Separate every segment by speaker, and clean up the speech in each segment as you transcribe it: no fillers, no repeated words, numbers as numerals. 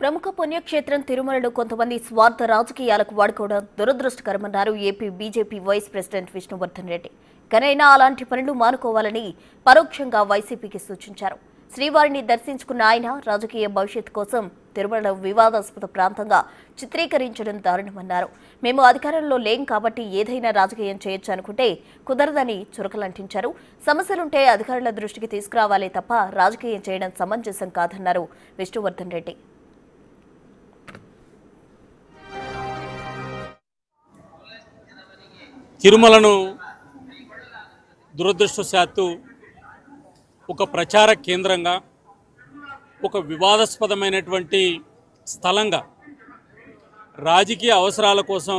Speaker 1: ప్రముఖ పుణ్యక్షేత్రం తిరుమలలో కొంతమంది స్వార్థ రాజకీయాలకు వాడుకోవడం దురదృష్టకరమన్నారు AP BJP vice president Vishnuvardhan Reddy. కనైనా అలాంటి పనులు మానుకోవాలని పరోక్షంగా వైసీపీకి సూచించారు. శ్రీవారిని దర్శించుకున్న ఆయన రాజకీయ భవిష్యత్తు కోసం తిరుమలలో వివాదాస్పద ప్రాంతంగా చిత్రీకరించడం దారుణమన్నారు. మేము అధికారంలో లేం కాబట్టి ఏదైనా రాజకీయం చేయొచ్చు అనుకుంటే కుదరదని చురకలంటించారు. సమస్యలుంటే అధికారుల దృష్టికి తీసుకురావాలే తప్ప రాజకీయం చేయడం సమంజసం కాదన్నారు విష్ణువర్ధన్ రెడ్డి.
Speaker 2: తిరుమలను దురదృష్టవశాత్తు ఒక ప్రచార కేంద్రంగా, ఒక వివాదాస్పదమైనటువంటి స్థలంగా రాజకీయ అవసరాల కోసం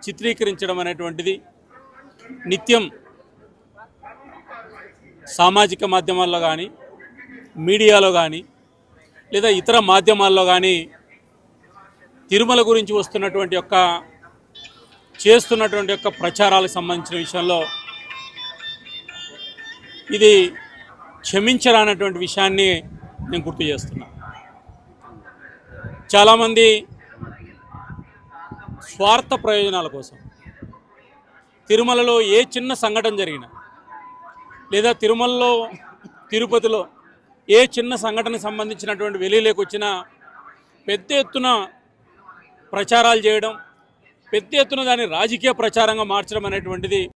Speaker 2: చిత్రీకరించడం అనేటువంటిది నిత్యం సామాజిక మాధ్యమాల్లో కానీ, మీడియాలో కానీ, లేదా ఇతర మాధ్యమాల్లో కానీ తిరుమల గురించి వస్తున్నటువంటి చేస్తున్నటువంటి ప్రచారాలకు సంబంధించిన విషయంలో ఇది క్షమించరానటువంటి విషయాన్ని నేను గుర్తు చేస్తున్నా. చాలామంది స్వార్థ ప్రయోజనాల కోసం తిరుమలలో ఏ చిన్న సంఘటన జరిగినా, లేదా తిరుమలలో తిరుపతిలో ఏ చిన్న సంఘటనకు సంబంధించినటువంటి వెలుగులోకి వచ్చినా పెద్ద ఎత్తున ప్రచారాలు చేయడం, పెద్ద ఎత్తున దాన్ని రాజకీయ ప్రచారంగా మార్చడం అనేటువంటిది